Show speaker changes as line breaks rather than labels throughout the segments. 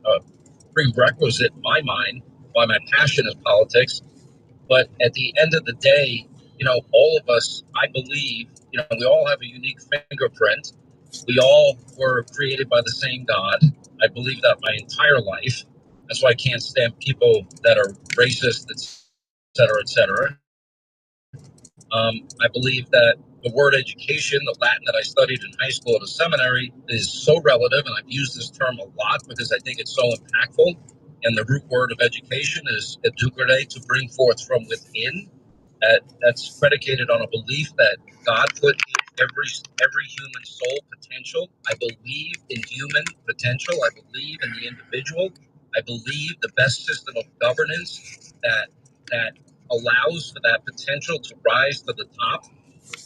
a prerequisite in my mind, why my passion is politics. But at the end of the day, all of us, I believe, we all have a unique fingerprint. We all were created by the same God. I believe that my entire life. That's why I can't stand people that are racist, et cetera, et cetera. I believe that the word education, the Latin that I studied in high school at a seminary, is so relative, and I've used this term a lot because I think it's so impactful. And the root word of education is inDOCtriNATIONlive, to bring forth from within. That's predicated on a belief that God put in every human soul potential. I believe in human potential. I believe in the individual. I believe the best system of governance that allows for that potential to rise to the top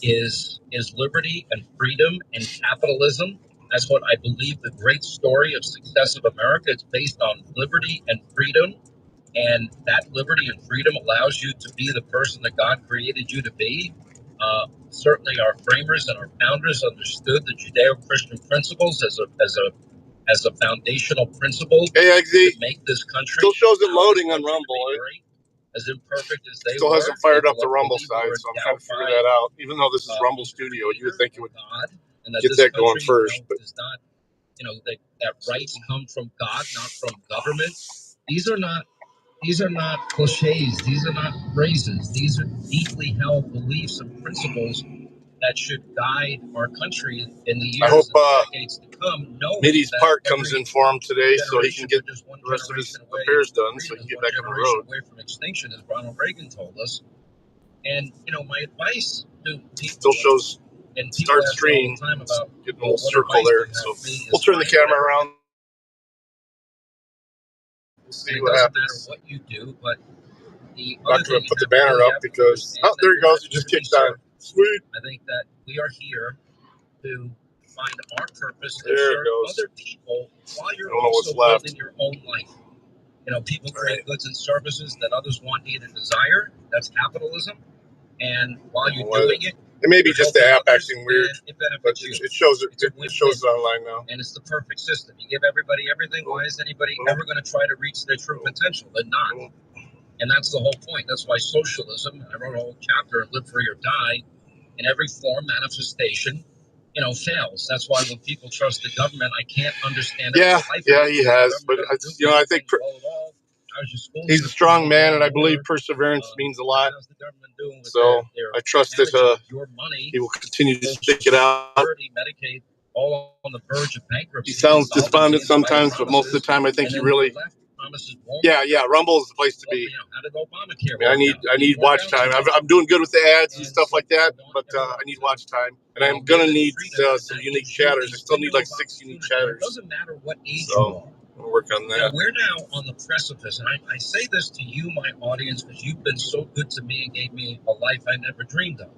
is liberty and freedom and capitalism. That's what I believe the great story of success of America is based on: liberty and freedom. And that liberty and freedom allows you to be the person that God created you to be. Certainly, our framers and our founders understood the Judeo-Christian principles as a foundational principle to make this country.
Still shows it loading on Rumble.
As imperfect as they
still hasn't fired up the Rumble side, so I'm trying to figure that out. Even though this is Rumble Studio, you would think it would get that going first. But
does not, that rights come from God, not from government. These are not cliches. These are not phrases. These are deeply held beliefs and principles that should guide our country in the years and decades to come.
Middy's part comes in for him today, so he can get the rest of his affairs done, so he can get back on the road.
Away from extinction, as Ronald Reagan told us. And my advice to people
still shows
and
start stream,
about
getting a little circle there. So we'll turn the camera around. We'll see what happens.
What you do, but
I'm not going to put the banner up because there he goes. He just kicked on. Sweet.
I think that we are here to find our purpose
and serve
other people while you're
I don't know
also
what's
building your own life. People create goods and services that others want, need, and desire. That's capitalism. And while you're doing it,
it may be just the app acting weird, but
it
shows it online now.
And it's the perfect system. You give everybody everything. Why is anybody ever going to try to reach their true potential? They're not. And that's the whole point. That's why socialism, I wrote a whole chapter, Live Free or Die, in every form, manifestation, fails. That's why when people trust the government, I can't understand it.
Yeah, he has. But, I think he's a strong man, and I believe perseverance means a lot. So I trust that he will continue to stick it out.
All on the verge of bankruptcy.
He sounds despondent sometimes, but most of the time I think he really... Yeah, Rumble is the place to be. I need watch time. I'm doing good with the ads and stuff like that, but I need watch time, and I'm gonna need some unique chatters. I still need like 6 unique chatters.
It doesn't matter what age
you are. I'll work on that.
We're now on the precipice, and I say this to you, my audience, because you've been so good to me and gave me a life I never dreamed of.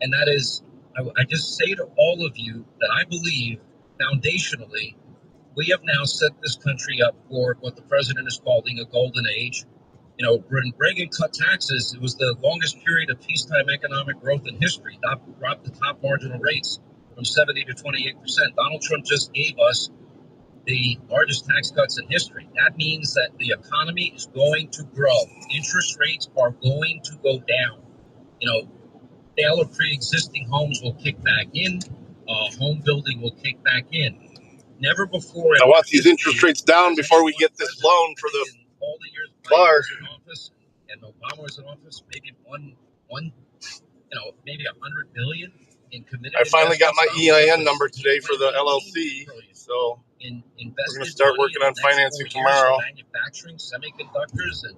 And that is, I just say to all of you that I believe foundationally, we have now set this country up for what the president is calling a golden age. When Reagan cut taxes, it was the longest period of peacetime economic growth in history. Dropped the top marginal rates from 70 to 28%. Donald Trump just gave us the largest tax cuts in history. That means that the economy is going to grow. Interest rates are going to go down. Sale of pre-existing homes will kick back in. Home building will kick back in. Never before.
I want these interest rates down before we get this loan for the
all the years
bar.
In office, and Obama was in office. Maybe maybe 100 billion in committed.
I finally got my EIN number today for the LLC, so we're going to start working on financing tomorrow.
Manufacturing, semiconductors, and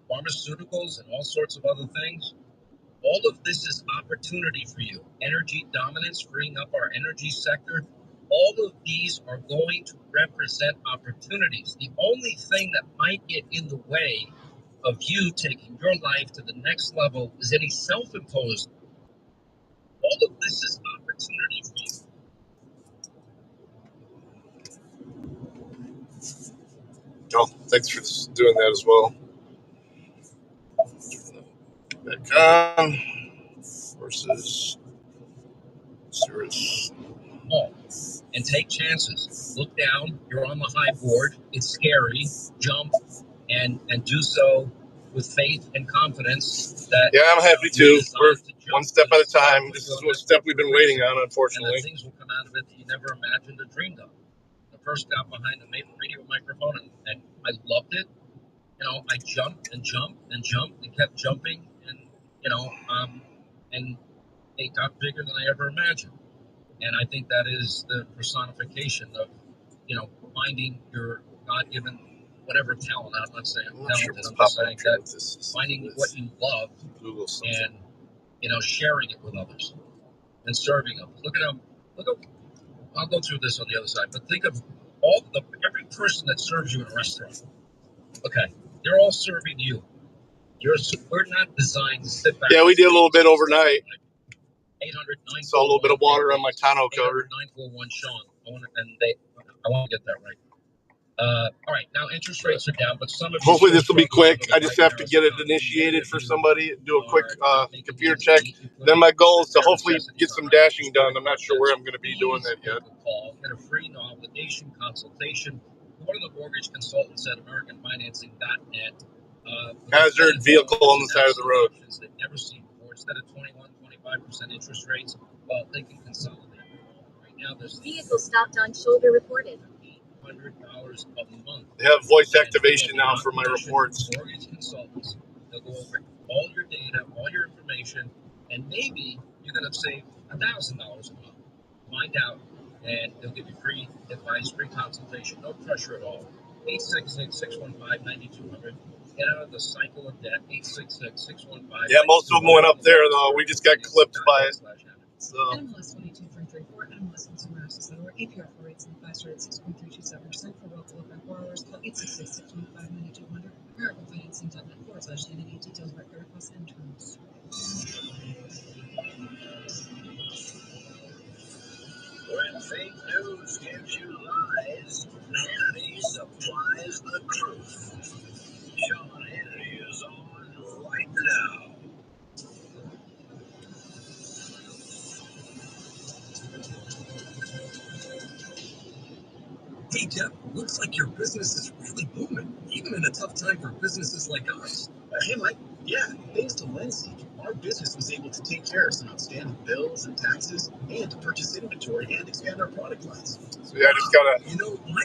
pharmaceuticals, and all sorts of other things. All of this is opportunity for you. Energy dominance, freeing up our energy sector. All of these are going to represent opportunities. The only thing that might get in the way of you taking your life to the next level is any self-imposed. All of this is opportunity for you.
Oh, thanks for doing that as well. Back on. Versus Cirrus.
and take chances. Look down. You're on the high board. It's scary. Jump and do so with faith and confidence that.
Yeah, I'm happy too. We're one step at a time. This is one step we've been waiting on, unfortunately.
And things will come out of it that you never imagined or dreamed of. I first got behind the radio microphone and I loved it. I jumped and jumped and jumped and kept jumping and it got bigger than I ever imagined. And I think that is the personification of, finding your God-given whatever talent. I'm not saying I'm talented. I'm just saying that finding what you love and, sharing it with others and serving others. Look at, I'll go through this on the other side, but think of every person that serves you in a restaurant. Okay, they're all serving you. We're not designed to sit back.
Yeah, we did a little bit overnight.
800
Saw a little bit of water on my tonneau cover.
941 Sean. I want to get that right. All right, now interest rates are down, but some of you.
Hopefully this will be quick. I just have to get it initiated for somebody, do a quick computer check. Then my goal is to hopefully get some dashing done. I'm not sure where I'm going to be doing that yet.
Get a free no obligation consultation. One of the mortgage consultants at AmericanFinancing.net.
Hazard vehicle on the side of the road.
They've never seen before. Instead of 21-25% interest rates, well, they can consolidate. Right now, there's
vehicle stopped on shoulder reported.
$100 a month.
They have voice activation now for my reports.
Mortgage consultants. They'll go over all your data, all your information, and maybe you're going to save $1,000 a month. Find out, and they'll give you free advice, free consultation, no pressure at all. 866-615-9200. Get out of the cycle of debt. 866-615.
Yeah, most of them went up there though. We just got clipped by it. So.
NMLS 22334, NMLS Consumer Access Network, APR for rates in the 5 started 6.327% for local event borrowers. Call 866-615-9200. AmericanFinancing.net/NNA. Details about credit costs and terms.
When fake news gives you lies, Hannity supplies the truth. Sean Hannity is on right now.
Hey Jeff, looks like your business is really booming, even in a tough time for businesses like ours. Hey Mike, yeah, thanks to LendSeek, our business was able to take care of some outstanding bills and taxes and to purchase inventory and expand our product lines.
So yeah, I just gotta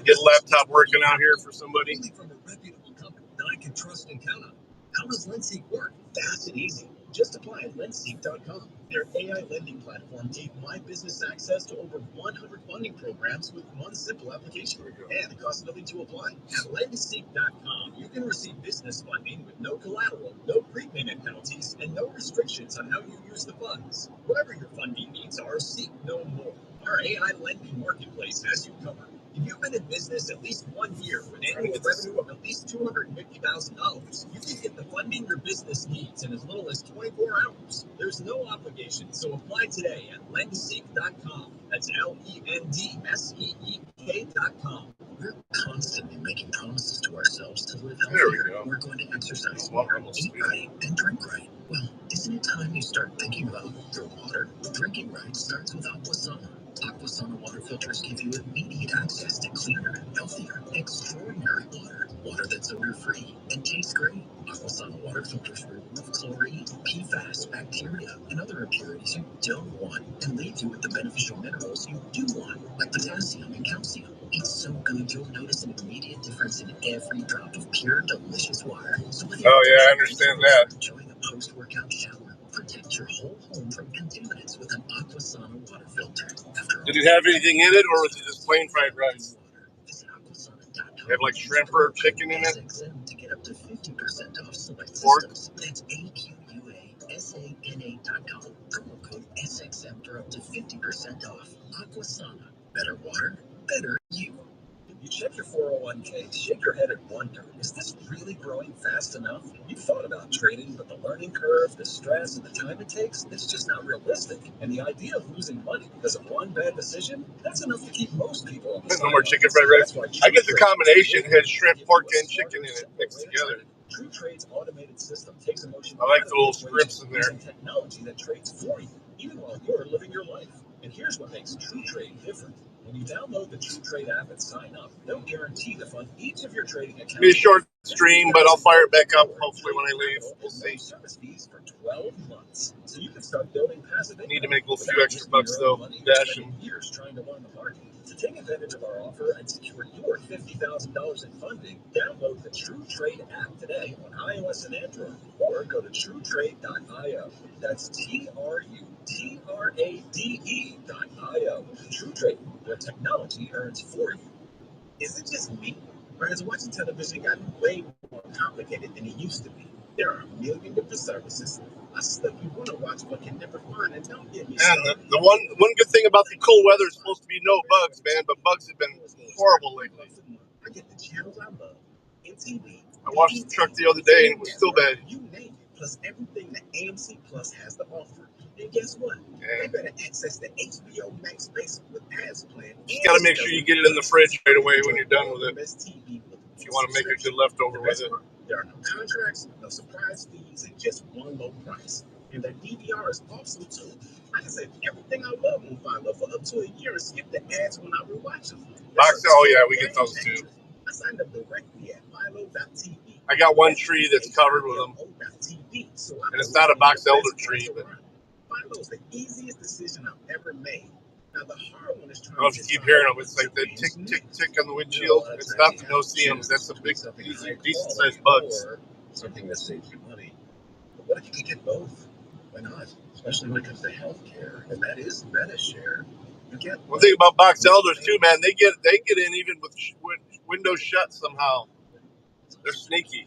get a laptop working out here for somebody.
Really from a reputable company that I can trust and count on. How does LendSeek work? Fast and easy. Just apply at lendseek.com. Their AI lending platform gave my business access to over 100 funding programs with one simple application. And it costs nothing to apply. At lendseek.com, you can receive business funding with no collateral, no prepayment penalties, and no restrictions on how you use the funds. Whatever your funding needs are, seek no more. Our AI lending marketplace has you covered. If you've been in business at least 1 year with annual revenue of at least $250,000, you can get the funding your business needs in as little as 24 hours. There's no obligation, so apply today at lendseek.com. That's LENDSEEK.com. We're constantly making promises to ourselves to live healthier. We're going to exercise more, eat right, and drink right. Well, isn't it time you start thinking about your water? Drinking right starts with Aquasana. Aquasana water filters give you immediate access to cleaner, healthier, extraordinary water. Water that's odor-free and tastes great. Aquasana water filters remove chlorine, PFAS, bacteria, and other impurities you don't want and leave you with the beneficial minerals you do want, like potassium and calcium. It's so good you'll notice an immediate difference in every drop of pure, delicious water. So
oh yeah, I understand that.
Enjoy the post-workout shower. Protect your whole home from contaminants with an Aquasana water filter.
Did it have anything in it, or was it just plain fried rice? Have like shrimp or chicken in it?
To get up to 50% off select
Pork?
systems. That's AQUASANA.com. Promo code SXM for up to 50% off. Aquasana. Better water, better you. You check your 401k, shake your head and wonder, is this really growing fast enough? You've thought about trading, but the learning curve, the stress, and the time it takes, it's just not realistic. And the idea of losing money because of one bad decision, that's enough to keep most people on the
No more chicken fried rice. I get the combination, it has shrimp, pork, and chicken in it mixed together.
True Trade's automated system takes emotion.
I like the little strips in there.
Technology that trades for you, even while you're living your life. And here's what makes True Trade different. When you download the True Trade app and sign up, they'll guarantee to fund each of your trading accounts.
Be a short stream, but I'll fire it back up hopefully when I leave. We'll see.
Service fees for 12 months, so you can start building passive income.
Need to make a little few extra bucks though. Dash and
years trying to learn the market. To take advantage of our offer and secure your $50,000 in funding, download the True Trade app today on iOS and Android, or go to TrueTrade.io. That's TrueTrade.io. True Trade, where technology earns for you. Is it just me, or has watching television gotten way more complicated than it used to be? There are a million different services, stuff you want to watch but can never find, and don't get me started.
the one good thing about the cool weather is supposed to be no bugs, man, but bugs have been horrible lately.
I get the channels I love, MTV.
I washed the truck the other day and it was still bad.
You name it, plus everything that AMC Plus has to offer. And guess what? You better access the HBO Max space with ads planned.
Just gotta make sure you get it in the fridge right away when you're done with it. If you want to make a good leftover with it.
There are no contracts, no surprise fees, and just one low price. And their DVR is awesome too. I can save everything I love on Philo for up to a year and skip the ads when I rewatch them.
Oh yeah, we get those too.
I signed up directly at Philo.tv.
I got one tree that's covered with them. And it's not a box elder tree, but
Philo's the easiest decision I've ever made. Now the hard one is trying
I don't know if you keep hearing them. It's like the tick, tick, tick on the windshield. It's not the no-see-ums. That's a big, decent-sized bugs.
Something that saves you money. But what if you could get both? Why not? Especially when it comes to healthcare, and that is MediShare. You get
one thing about box elders too, man. They get in even with windows shut somehow. They're sneaky.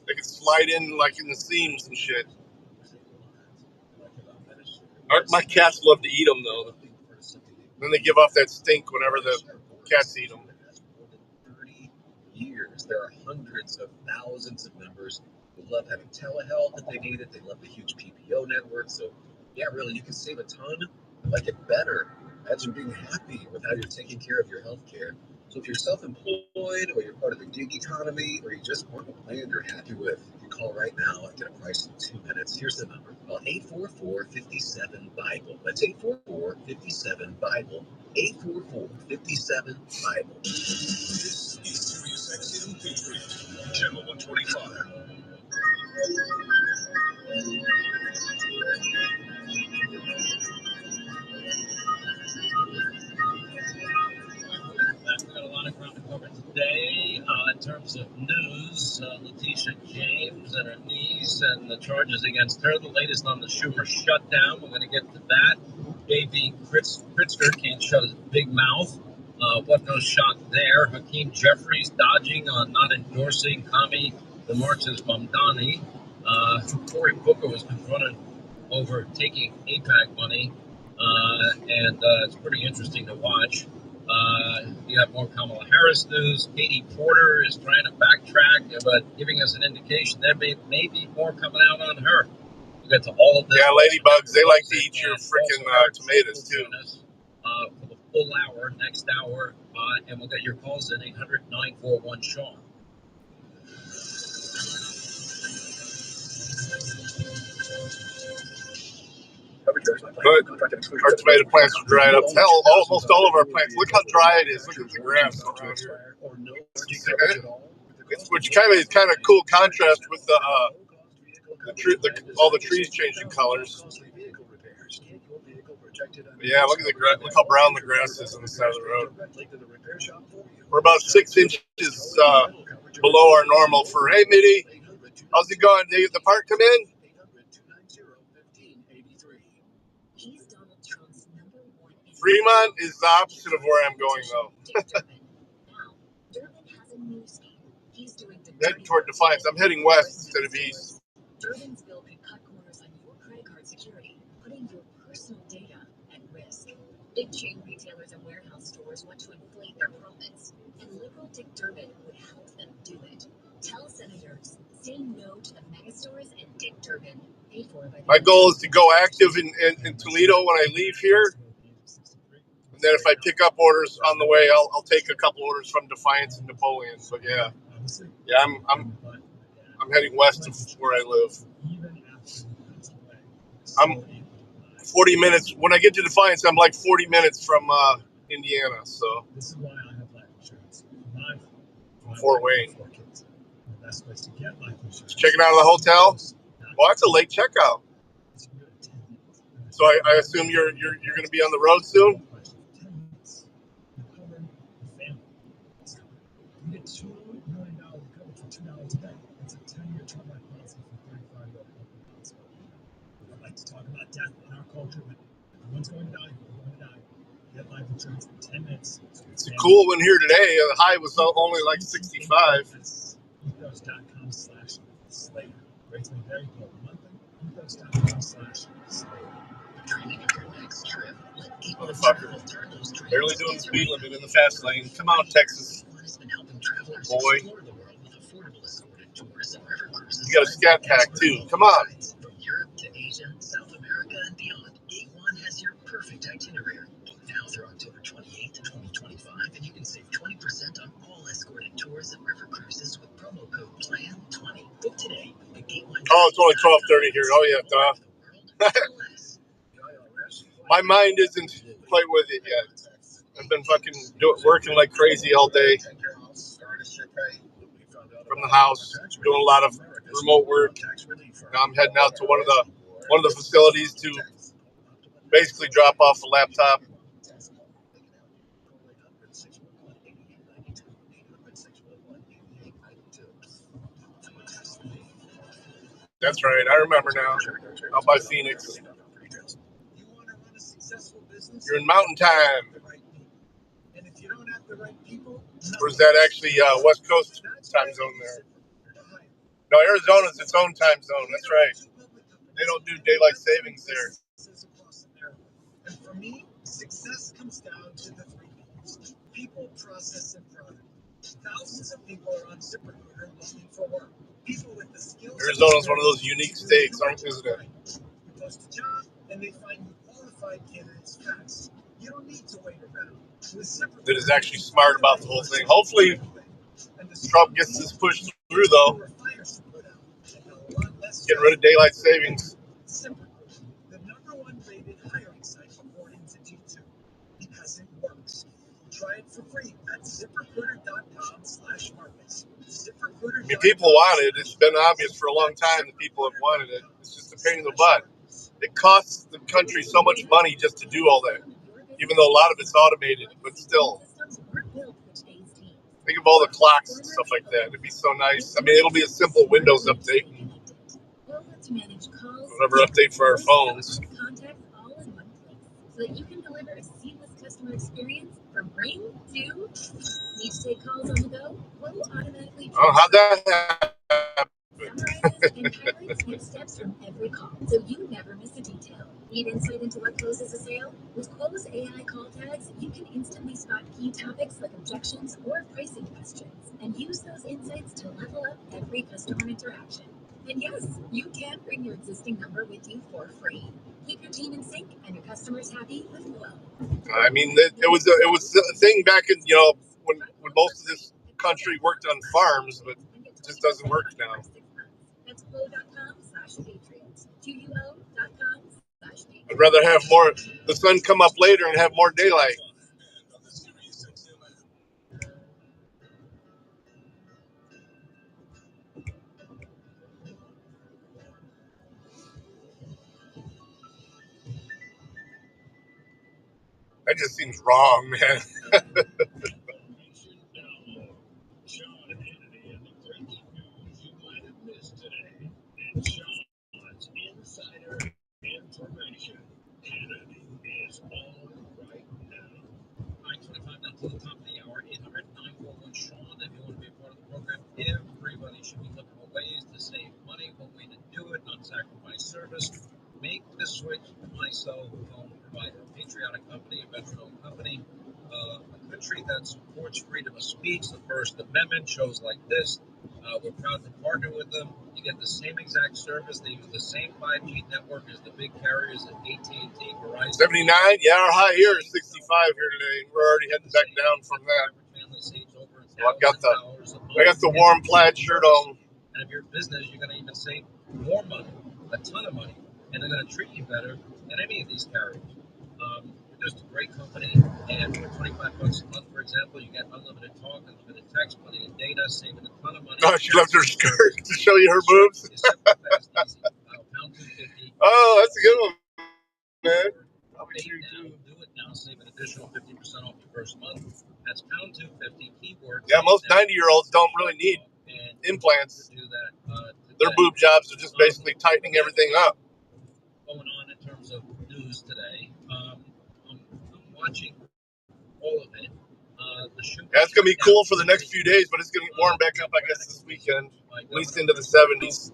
They can slide in like in the seams and shit. My cats love to eat them though. Then they give off that stink whenever the cats eat them.
30 years. There are hundreds of thousands of members who love having telehealth if they need it. They love the huge PPO network. So, yeah, really, you can save a ton, like it better. Imagine being happy with how you're taking care of your health care. So if you're self-employed, or you're part of the gig economy, or you just want a plan you're happy with, you call right now and get a price in 2 minutes. Here's the number. Call 844-57-BIBLE. That's 844-57-BIBLE. 844-57-BIBLE. This is SiriusXM Patriot, Channel 125.
We've got a lot of ground to cover today in terms of news. Letitia James and her niece and the charges against her. The latest on the Schumer shutdown. We're going to get to that. J.B. Pritzker can't shut his big mouth. What goes shot there? Hakeem Jeffries dodging on not endorsing Kami the Marxist Mamdani. Cory Booker was confronted over taking AIPAC money, and it's pretty interesting to watch. You have more Kamala Harris news. Katie Porter is trying to backtrack, but giving us an indication there may be more coming out on her. We'll get to all of this.
Yeah, ladybugs, they like to eat your freaking tomatoes too.
For the full hour, next hour, and we'll get your calls in 800-941-SEAN.
But our tomato plants are dried up. Hell, almost all of our plants. Look how dry it is. Look at the grass around here. Which is kind of cool contrast with all the trees changing colors. But yeah, look at the grass. Look how brown the grass is on the side of the road. We're about 6 inches below our normal for. Hey, Mitty, how's it going? Did the part come in? Fremont is the opposite of where I'm going, though. Heading toward Defiance. I'm heading west instead of east.
Durbin's bill could cut corners on your credit card security, putting your personal data at risk. Big chain retailers and warehouse stores want to inflate their profits, and liberal Dick Durbin would help them do it. Tell senators, say no to the mega stores and Dick Durbin. Paid for by
my goal is to go active in Toledo when I leave here. And then if I pick up orders on the way, I'll take a couple orders from Defiance and Napoleon. But yeah, I'm heading west to where I live. I'm 40 minutes. When I get to Defiance, I'm like 40 minutes from Indiana, so
This is why I have life insurance.
Fort Wayne.
4 kids. The best place to get life insurance.
Checking out of the hotel. Well, that's a late checkout. So I assume you're going to be on the road soon.
10 minutes. You cover the family. You get $2 million coverage for $2 a day. It's a 10-year term life policy for 35-year-old healthy. We don't like to talk about death in our culture, but everyone's going to die. We're going to die. Get life insurance for 10 minutes.
It's a cool one here today. The high was only like 65.
Ethos.com/Slater. Rates may vary per monthly. Ethos.com/Slater.
Dreaming of your next trip? Let Gate One
Motherfucker.
turn those dreams
Barely doing the
into
speed limit in the fast lane. Come on, Texas.
Gate One has been helping travelers
Boy.
explore the world with affordable escorted tours and river cruises.
You got a scat pack too. Come on.
From Europe to Asia, South America, and beyond, Gate One has your perfect itinerary. Book now through October 28th, 2025, and you can save 20% on all escorted tours and river cruises with promo code PLAN20. Book today at Gate One.
Oh, it's only 12:30 here. Oh yeah, duh. My mind isn't quite with it yet. I've been fucking working like crazy all day from the house, doing a lot of remote work. Now I'm heading out to one of the facilities to basically drop off a laptop. That's right, I remember now. Out by Phoenix. You're in Mountain Time.
And if you don't have the right people,
Or is that actually West Coast time zone there? No, Arizona's its own time zone. That's right. They don't do daylight savings there.
And for me, success comes down to the 3 P's: people, process, and product. Thousands of people are on ZipRecruiter looking for work. People with the skills.
Arizona's one of those unique states, isn't it?
You post a job, and they find you qualified candidates fast. You don't need to wait around.
That is actually smart about the whole thing. Hopefully, Trump gets this pushed through, though. Getting rid of daylight savings.
The #1 rated hiring site according to G2 because it works. Try it for free at ZipRecruiter.com/Marcus.
I mean, people want it. It's been obvious for a long time that people have wanted it. It's just a pain in the butt. It costs the country so much money just to do all that, even though a lot of it's automated, but still. Think of all the clocks and stuff like that. It'd be so nice. I mean, it'll be a simple Windows update. Whatever update for our phones.
So that you can deliver a seamless customer experience from ring to need to take calls on the go. We'll automatically
how'd that happen?
Summarizes and highlights next steps from every call, so you never miss a detail. Need insight into what closes a sale? With Close AI call tags, you can instantly spot key topics like objections or pricing questions, and use those insights to level up every customer interaction. And yes, you can bring your existing number with you for free. Keep your team in sync and your customers happy with Flow.
I mean, it was a thing back in, when most of this country worked on farms, but it just doesn't work now.
That's Flow.com/Patriots. QUO.com/Patriots.
I'd rather have the sun come up later and have more daylight. That just seems wrong, man.
Insider information. Hannity is on right now.
9:25 to the top of the hour. 800-941-SEAN. If you want to be a part of the program, everybody should be looking for ways to save money. One way to do it, not sacrifice service. Make the switch to my cell phone provider. A patriotic company, a veteran-owned company, a country that supports freedom of speech, the First Amendment, shows like this. We're proud to partner with them. You get the same exact service. They use the same 5G network as the big carriers at AT&T, Verizon.
79? Yeah, our high here is 65 here today. We're already heading back down from that. So I got the warm plaid shirt on.
And if you're a business, you're going to even save more money, a ton of money, and they're going to treat you better than any of these carriers. just a great company. And for $25 a month, for example, you get unlimited talk, unlimited text, plenty of data, saving a ton of money.
Oh, she left her skirt to show you her boobs.
Pound 250.
Oh, that's a good one, man.
Do it now. Save an additional 50% off your first month. That's pound 250. Keyword.
Yeah, most 90-year-olds don't really need implants.
Do that.
Their boob jobs are just basically tightening everything up.
Going on in terms of news today, I'm watching all of it.
Yeah, it's gonna be cool for the next few days, but it's gonna get warm back up, I guess, this weekend, at least into the 70s.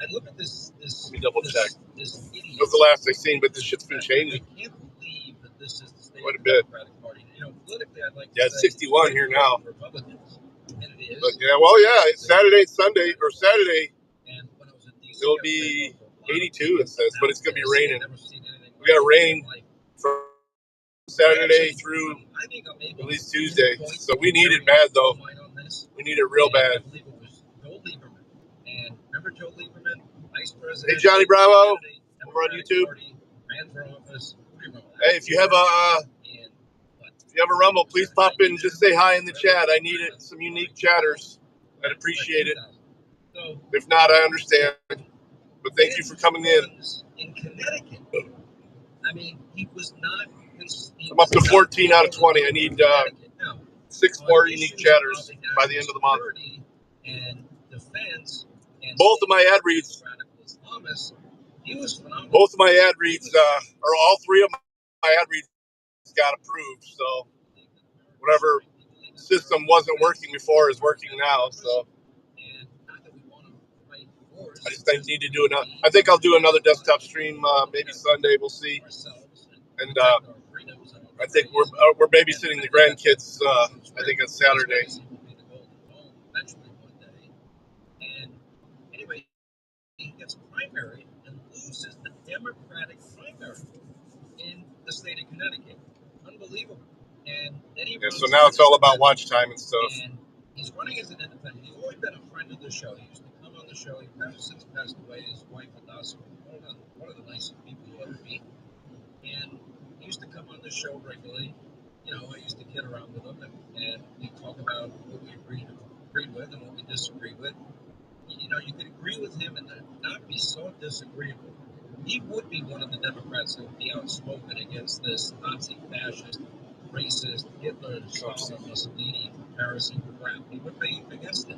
I look at this.
Let me double check.
This idiot.
That was the last I seen, but this shit's been changing.
I can't believe that this is the state
quite a
of the
bit.
Democratic Party. You know, politically, I'd like to
Yeah, it's 61 here now.
Republicans, and it is.
But yeah, well, yeah, it's Saturday, Sunday, or Saturday.
And when I was in DC,
it'll be 82, it says, but it's gonna be raining. We got rain from Saturday through at least Tuesday, so we need it bad though. We need it real bad.
And remember Joe Lieberman, Vice President.
Hey, Johnny Bravo, over on YouTube. Hey, if you have a Rumble, please pop in. Just say hi in the chat. I need it. Some unique chatters. I'd appreciate it. If not, I understand. But thank you for coming in.
In Connecticut, I mean, he was not.
I'm up to 14 out of 20. I need 6 more unique chatters by the end of the month.
And Defiance.
Both of my ad reads. Both of my ad reads, or all 3 of my ad reads got approved. So whatever system wasn't working before is working now. So I just need to do another. I think I'll do another desktop stream maybe Sunday. We'll see. And I think we're babysitting the grandkids. I think on Saturday.
And anyway, he gets primary and loses the Democratic primary in the state of Connecticut. Unbelievable. And then he
so now it's all about watch time and stuff.
And he's running as an independent. He's always been a friend of the show. He used to come on the show. He since passed away. His wife, Adasa, one of the nicest people you ever meet. And he used to come on the show regularly. You know, I used to kid around with him, and we talk about what we agreed with and what we disagreed with. You know, you could agree with him and not be so disagreeable. He would be one of the Democrats who would be outspoken against this Nazi, fascist, racist, Hitler, Mussolini comparison crap. He would be against it.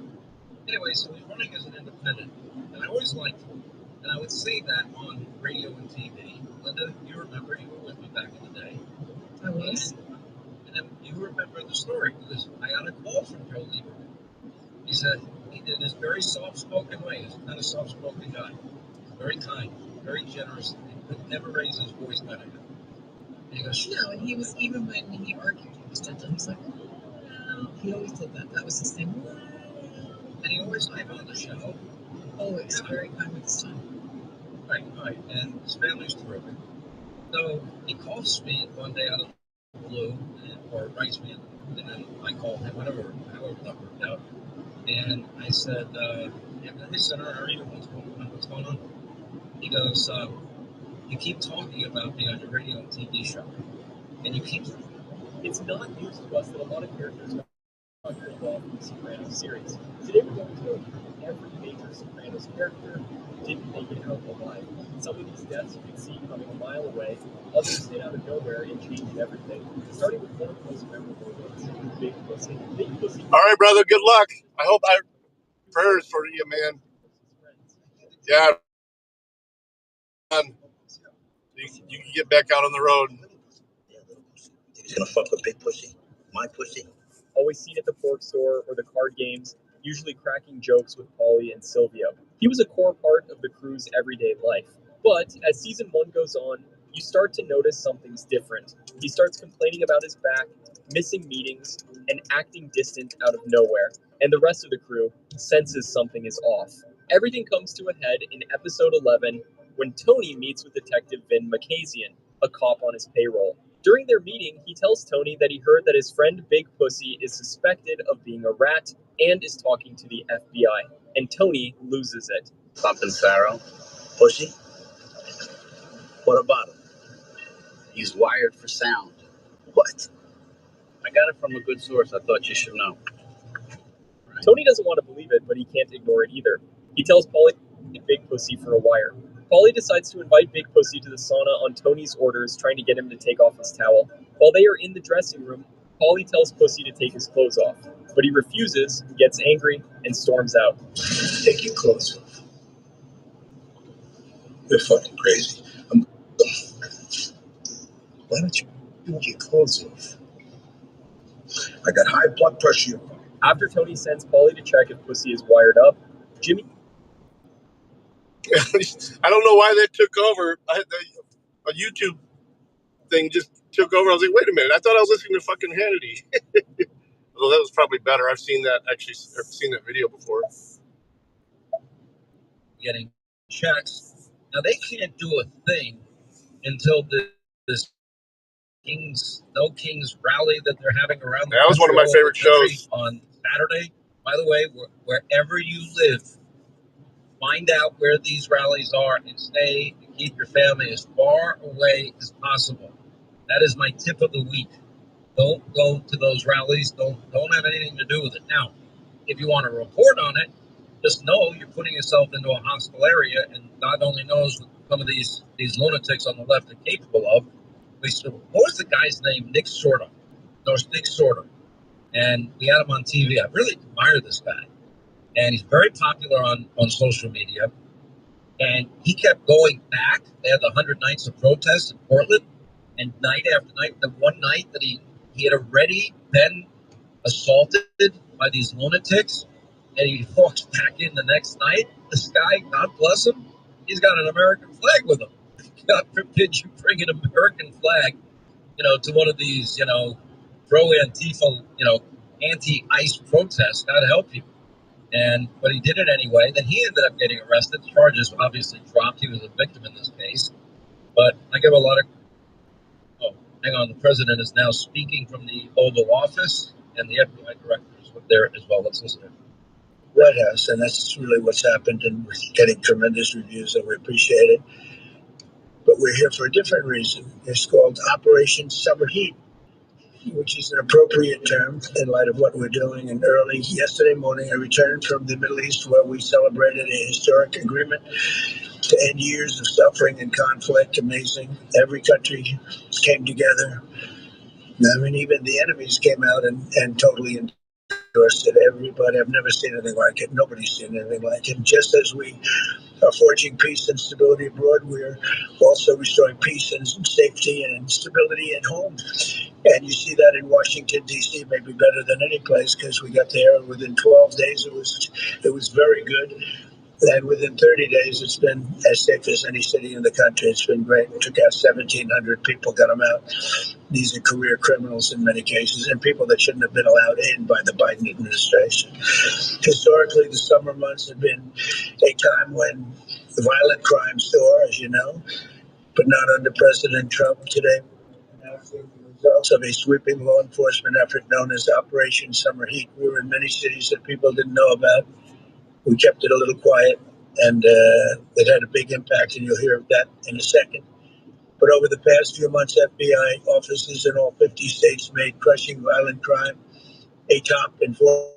Anyway, so he's running as an independent, and I always liked him. And I would say that on radio and TV. Linda, you remember, you were with me back in the day.
I was.
And then you remember the story, because I got a call from Joe Lieberman. He said, he did this very soft-spoken way. He's not a soft-spoken guy. Very kind, very generous. He could never raise his voice better. And he goes,
no, and he was, even when he argued, he was gentle. He was like, well, he always did that. That was his thing.
And he always came on the show.
Always, very kind with his time.
Right. And his family's terrific. So he calls me one day out of the blue, or writes me, and then I called him, however that worked out. And I said, hey, Senator, how are you? What's going on? He goes, you keep talking about me on your radio and TV show. And you keep...
It's not news to us that a lot of characters are involved in the Sopranos series. Today we're going to go through every major Sopranos character who didn't make it out alive. Some of these deaths you can see coming a mile away, others hit out of nowhere and changed everything. Starting with one of the most memorable ones, Big Pussy. Big Pussy.
All right, brother, good luck. I hope prayers for you, man. Yeah. You can get back out on the road.
He's gonna fuck with Big Pussy. My pussy.
Always seen at the pork store or the card games, usually cracking jokes with Paulie and Silvio. He was a core part of the crew's everyday life. But as season 1 goes on, you start to notice something's different. He starts complaining about his back, missing meetings, and acting distant out of nowhere. And the rest of the crew senses something is off. Everything comes to a head in episode 11 when Tony meets with Detective Vin Makazian, a cop on his payroll. During their meeting, he tells Tony that he heard that his friend Big Pussy is suspected of being a rat and is talking to the FBI. And Tony loses it.
Pumping Pharaoh. Pussy? What about him? He's wired for sound. What? I got it from a good source. I thought you should know.
Tony doesn't want to believe it, but he can't ignore it either. He tells Paulie to get Big Pussy for a wire. Paulie decides to invite Big Pussy to the sauna on Tony's orders, trying to get him to take off his towel. While they are in the dressing room, Paulie tells Pussy to take his clothes off, but he refuses, gets angry, and storms out.
Take your clothes off. You're fucking crazy. Why don't you take your clothes off? I got high blood pressure.
After Tony sends Paulie to check if Pussy is wired up, Jimmy...
I don't know why that took over. A YouTube thing just took over. I was like, wait a minute. I thought I was listening to fucking Hannity. Well, that was probably better. I've seen that video before.
Getting checks. Now, they can't do a thing until this No Kings rally that they're having around the country.
That was one of my favorite shows.
On Saturday. By the way, wherever you live, find out where these rallies are and stay and keep your family as far away as possible. That is my tip of the week. Don't go to those rallies. Don't have anything to do with it. Now, if you want to report on it, just know you're putting yourself into a hostile area, and God only knows what some of these lunatics on the left are capable of. What was the guy's name? Nick Sorta. No, it's Nick Sorta. And we had him on TV. I really admire this guy. And he's very popular on social media. And he kept going back. They had the 100 Nights of Protest in Portland. And night after night, the one night that he had already been assaulted by these lunatics, and he walks back in the next night. This guy, God bless him, he's got an American flag with him. God forbid you bring an American flag, to one of these, pro-Antifa, anti-ICE protests. God help you. But he did it anyway. Then he ended up getting arrested. The charges obviously dropped. He was a victim in this case. But I give a lot of... Oh, hang on. The president is now speaking from the Oval Office, and the FBI director is there as well. Let's listen to him.
White House, and that's really what's happened, and we're getting tremendous reviews, and we appreciate it. But we're here for a different reason. It's called Operation Summer Heat, which is an appropriate term in light of what we're doing. And early yesterday morning, I returned from the Middle East, where we celebrated a historic agreement to end years of suffering and conflict. Amazing. Every country came together. I mean, even the enemies came out and totally endorsed it. Everybody, I've never seen anything like it. Nobody's seen anything like it. Just as we are forging peace and stability abroad, we're also restoring peace and safety and stability at home. And you see that in Washington, D.C., maybe better than any place, because we got there within 12 days. It was very good. And within 30 days, it's been as safe as any city in the country. It's been great. We took out 1,700 people, got them out. These are career criminals in many cases, and people that shouldn't have been allowed in by the Biden administration. Historically, the summer months have been a time when violent crime soar, as you know, but not under President Trump. Today, we're announcing the results of a sweeping law enforcement effort known as Operation Summer Heat. We were in many cities that people didn't know about. We kept it a little quiet, and it had a big impact, and you'll hear of that in a second. But over the past few months, FBI offices in all 50 states made crushing violent crime a top enforcement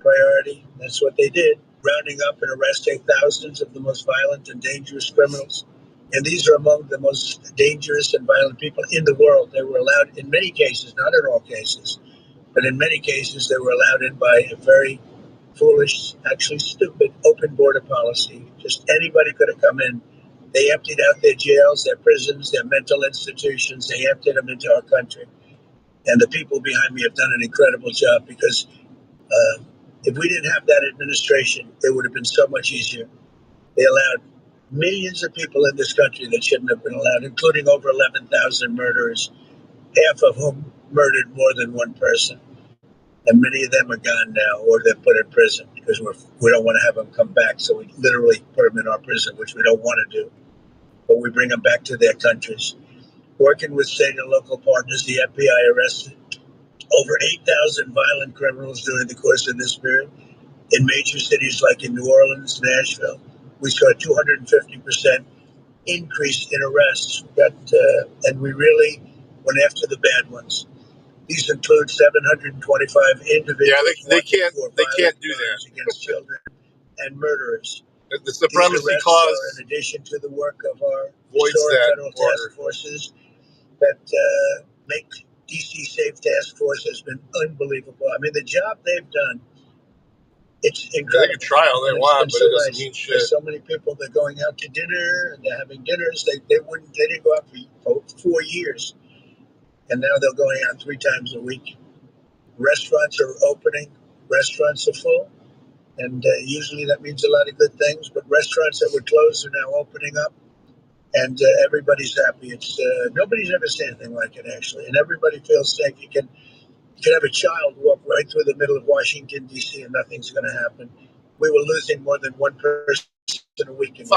priority. That's what they did, rounding up and arresting thousands of the most violent and dangerous criminals. And these are among the most dangerous and violent people in the world. They were allowed, in many cases, not in all cases, but in many cases, they were allowed in by a very foolish, actually stupid, open border policy. Just anybody could have come in. They emptied out their jails, their prisons, their mental institutions. They emptied them into our country. And the people behind me have done an incredible job, because if we didn't have that administration, it would have been so much easier. They allowed millions of people in this country that shouldn't have been allowed, including over 11,000 murderers, half of whom murdered more than one person. And many of them are gone now, or they're put in prison, because we don't want to have them come back. So we literally put them in our prison, which we don't want to do. But we bring them back to their countries. Working with state and local partners, the FBI arrested over 8,000 violent criminals during the course of this period. In major cities like in New Orleans, Nashville, we saw 250% increase in arrests. And we really went after the bad ones. These include 725 individuals.
Yeah, they can't do that
against children and murderers.
The supremacy clause,
in addition to the work of our
voids that
federal task forces that make DC Safe Task Force has been unbelievable. I mean, the job they've done, it's incredible.
They can try all they want, but it doesn't mean shit.
There's so many people that are going out to dinner and they're having dinners. They didn't go out for 4 years, and now they're going out 3 times a week. Restaurants are opening. Restaurants are full. And usually that means a lot of good things, but restaurants that were closed are now opening up, and everybody's happy. It's nobody's ever seen anything like it, actually, and everybody feels safe. You can have a child walk right through the middle of Washington, D.C., and nothing's going to happen. We were losing more than one person a week and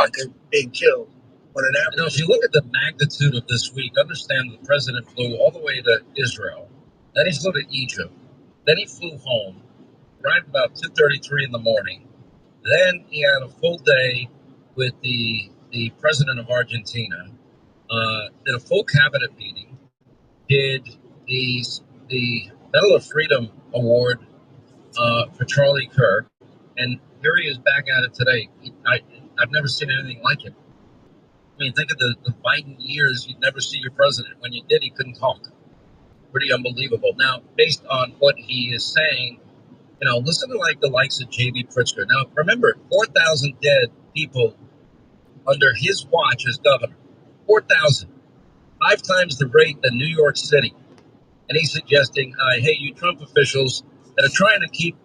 being killed on an average.
If you look at the magnitude of this week, understand the president flew all the way to Israel, then he flew to Egypt, then he flew home, arrived about 2:33 in the morning. Then he had a full day with the president of Argentina, did a full cabinet meeting, did the Medal of Freedom Award for Charlie Kirk, and here he is back at it today. I've never seen anything like it. I mean, think of the Biden years. You'd never see your president. When you did, he couldn't talk. Pretty unbelievable. Now, based on what he is saying, listen to the likes of J.B. Pritzker. Now, remember, 4,000 dead people under his watch as governor. 4,000. 5 times the rate than New York City. And he's suggesting, hey, you Trump officials that are trying to keep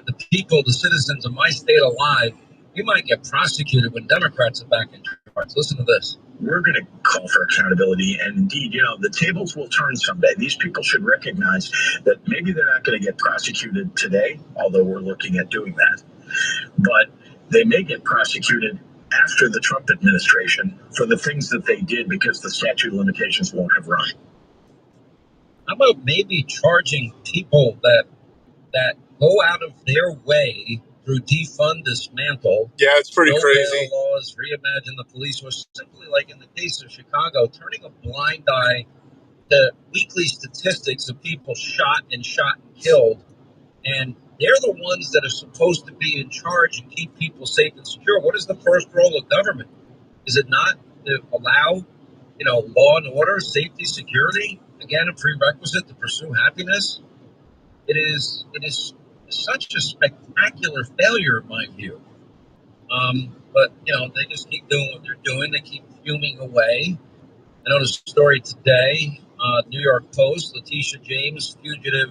the people, the citizens of my state alive, you might get prosecuted when Democrats are back in charge. Listen to this.
We're going to call for accountability, and indeed, the tables will turn someday. These people should recognize that maybe they're not going to get prosecuted today, although we're looking at doing that. But they may get prosecuted after the Trump administration for the things that they did because the statute of limitations won't have run.
How about maybe charging people that go out of their way through defund, dismantle?
Yeah, it's pretty crazy.
Laws, reimagine the police, or simply like in the case of Chicago, turning a blind eye to weekly statistics of people shot and killed. And they're the ones that are supposed to be in charge and keep people safe and secure. What is the first role of government? Is it not to allow, law and order, safety, security? Again, a prerequisite to pursue happiness. It is such a spectacular failure, in my view. But they just keep doing what they're doing. They keep fuming away. I noticed a story today, New York Post. Letitia James, fugitive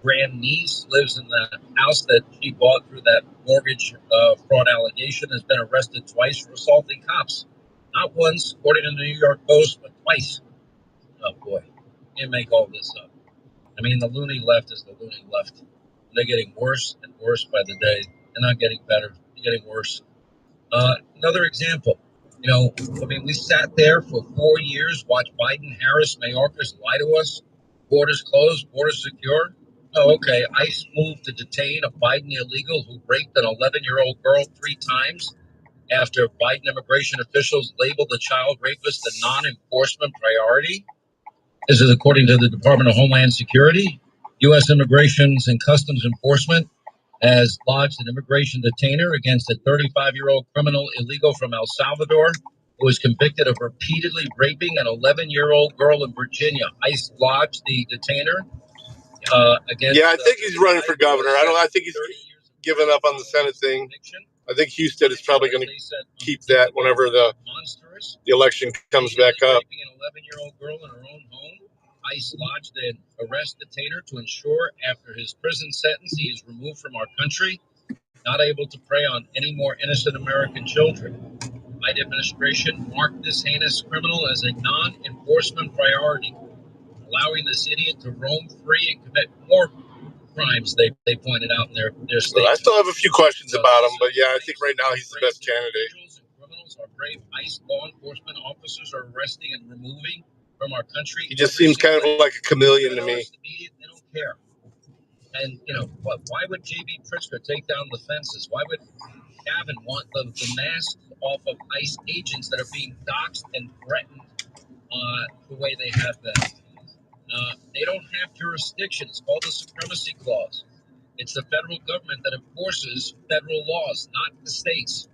grandniece, lives in the house that she bought through that mortgage fraud allegation, has been arrested twice for assaulting cops. Not once, according to the New York Post, but twice. Oh, boy. Can't make all this up. I mean, the loony left is the loony left. They're getting worse and worse by the day. They're not getting better. They're getting worse. Another example. We sat there for 4 years, watched Biden, Harris, Mayorkas lie to us. Borders closed, borders secure. Oh, okay. ICE moved to detain a Biden illegal who raped an 11-year-old girl 3 times after Biden immigration officials labeled the child rapist a non-enforcement priority. This is according to the Department of Homeland Security. U.S. Immigrations and Customs Enforcement has lodged an immigration detainer against a 35-year-old criminal illegal from El Salvador who was convicted of repeatedly raping an 11-year-old girl in Virginia. ICE lodged the detainer against...
Yeah, I think he's running for governor. I think he's given up on the Senate thing. I think Houston is probably going to keep that whenever the election comes back up.
Raping an 11-year-old girl in her own home. ICE lodged an arrest detainer to ensure after his prison sentence he is removed from our country, not able to prey on any more innocent American children. Biden administration marked this heinous criminal as a non-enforcement priority, allowing this idiot to roam free and commit more crimes, they pointed out in their statement.
I still have a few questions about him, but yeah, I think right now he's the best candidate.
Criminals are brave ICE law enforcement officers are arresting and removing from our country.
He just seems kind of like a chameleon to me.
They don't care. And, why would J.B. Pritzker take down the fences? Why would Gavin want the masked off of ICE agents that are being doxxed and threatened the way they have been. They don't have jurisdiction. It's called the Supremacy Clause. It's the federal government that enforces federal laws, not the states.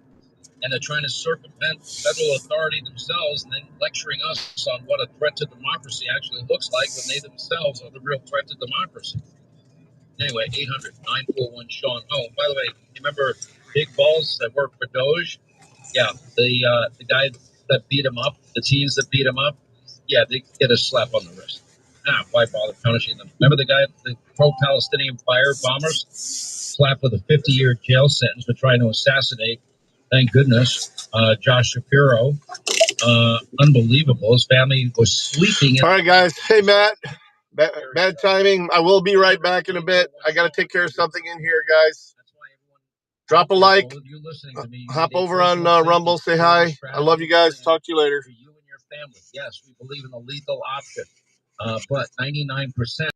And they're trying to circumvent federal authority themselves and then lecturing us on what a threat to democracy actually looks like when they themselves are the real threat to democracy. Anyway, 800-941-SEAN. Oh, by the way, you remember Big Balls that worked for Doge? Yeah, the guy that beat him up, the teens that beat him up, yeah, they get a slap on the wrist. Why bother punishing them? Remember the guy, the pro-Palestinian fire bombers, slapped with a 50-year jail sentence for trying to assassinate, thank goodness, Josh Shapiro. Unbelievable. His family was sleeping.
All right, guys. Hey, Matt. Bad timing. I will be right back in a bit. I got to take care of something in here, guys. Drop a like. Hop over on Rumble. Say hi. I love you guys. Talk to you later.
For you and your family. Yes, we believe in the lethal option. But 99%